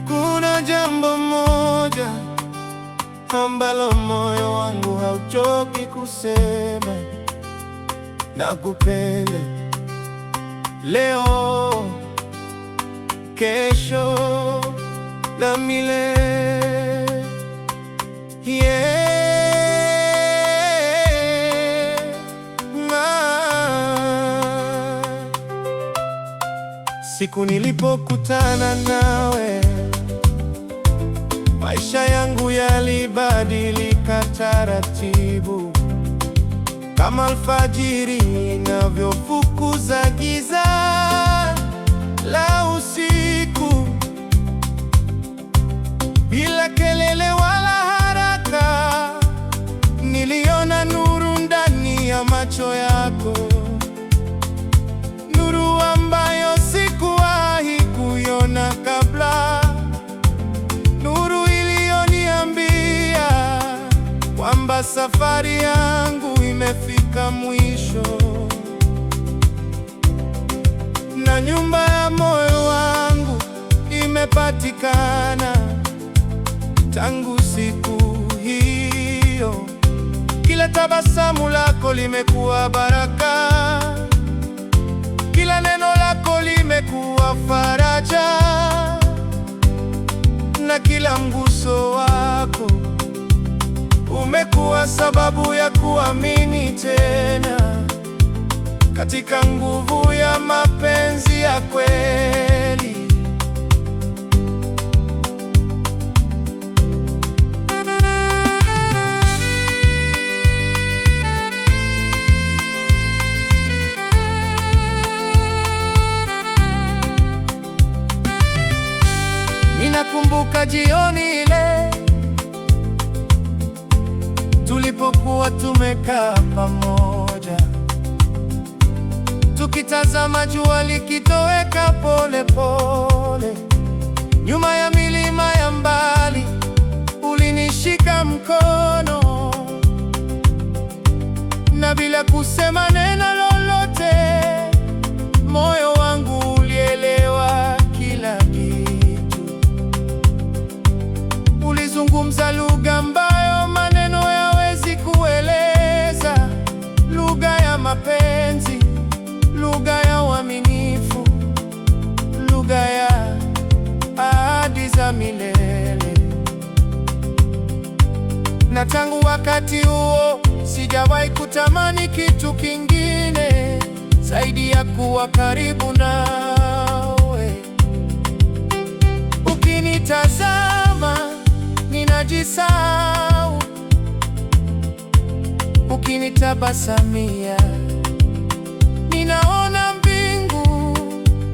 Kuna jambo moja ambalo moyo wangu hauchoki kusema, nakupenda leo, kesho na milele. Siku nilipokutana nawe, maisha yangu yalibadilika taratibu, kama alfajiri inavyofukuza giza la usiku. Bila kelele wala haraka, niliona nuru ndani ya macho yako, nuru ambayo sikuwahi kuiona kabla, nuru iliyoniambia kwamba safari yangu imefika mwisho, na nyumba ya moyo wangu imepatikana. Tangu siku hiyo, kila tabasamu lako limekuwa baraka, kila neno lako limekuwa faraja, na kila mguso wako umekuwa sababu ya kuamini tena katika nguvu ya mapenzi ya kweli. Ninakumbuka jioni ile tulipokuwa tumekaa pamoja, tukitazama jua likitoweka pole pole nyuma ya milima ya mbali. Ulinishika mkono na bila kusema neno lolote, moyo wangu ulielewa kila kitu. Ulizungumza lugha ambayo maneno hayawezi kueleza, lugha ya mapenzi, lugha ya uaminifu, lugha ya ahadi za milele. Na tangu wakati huo sijawahi kutamani kitu kingine zaidi ya kuwa karibu nawe. Ukinitazama ninajisahau, ukinitabasamia ninaona mbingu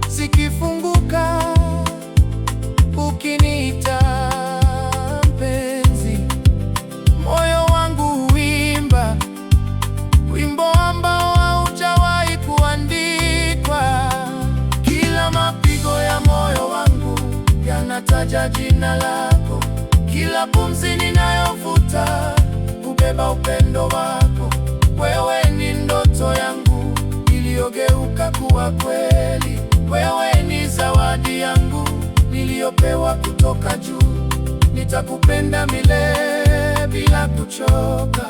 zikifunguka. Ukiniita mpenzi, moyo wangu huimba wimbo ambao haujawahi kuandikwa. Kila mapigo ya moyo wangu yanataja jina lako, kila pumzi ninayovuta hubeba upendo wako. Wewe ni ndoto yangu iliyogeuka kuwa kweli, wewe ni zawadi yangu niliyopewa kutoka juu. Nitakupenda milele bila kuchoka,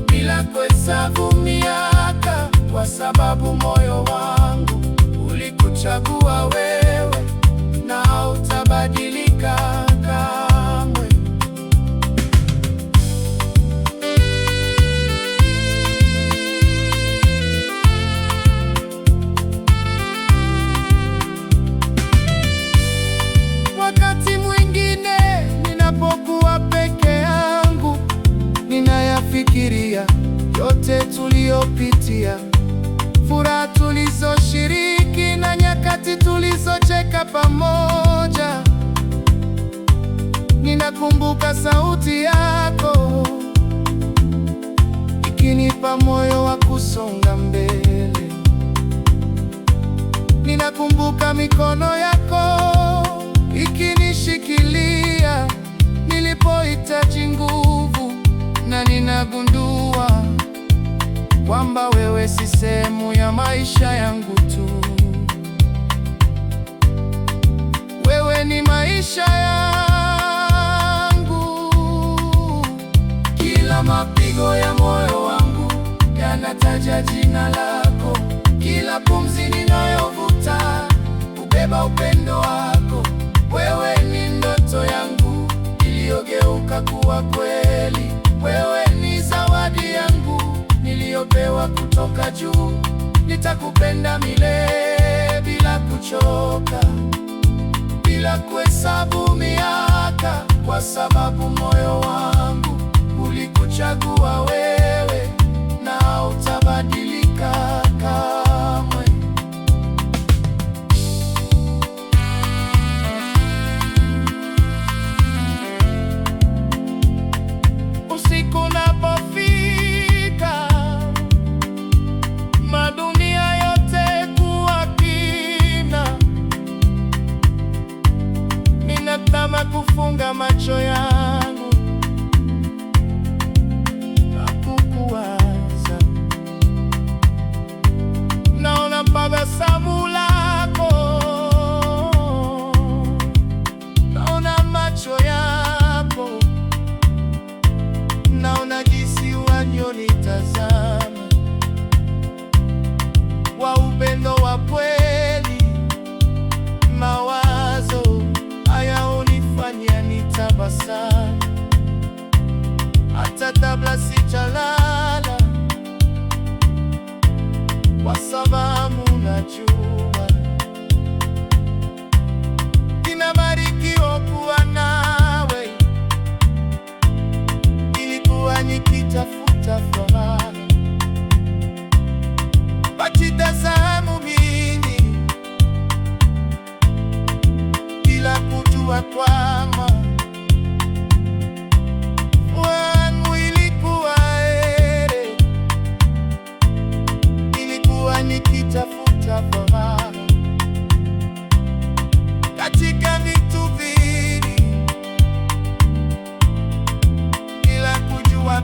bila kuhesabu miaka, kwa sababu moyo wangu ulikuchagua wewe na hautabadilika kamwe. Wakati mwingine ninapokuwa peke yangu, ninayafikiria yote tuliyopitia, furaha tulizoshiriki na nyakati tulizocheka pamoja. Ninakumbuka sauti yako ikinipa moyo wa kusonga mbele. Ninakumbuka mikono yako ikinishikilia nilipohitaji nguvu, na ninagundua kwamba wewe si sehemu ya maisha yangu tu. Wewe ni maisha yangu. Kila mapigo ya moyo wangu yanataja jina lako. Kila pumzi ninayovuta hubeba upendo wako. Wewe ni ndoto yangu iliyogeuka kuwa kweli. Wewe ni zawadi yangu niliyopewa kutoka juu. Nitakupenda milele bila kuchoka, bila kuhesabu miaka, kwa sababu moyo wangu ulikuchagua wewe na utabadilika kamwe. Usiku unapofika, madunia yote kuwa kimya, ninataka kufunga macho yangu na kukuwaza. Naona tabasamu lako, naona macho yako, naona jinsi unavyonitazama, wa upendo wa kweli. Mawazo haya hunifanya nitabasamu hata kabla sijalala, kwa sababu najua ninabarikiwa kuwa nawe. Nilikuwa nikitafuta furaha,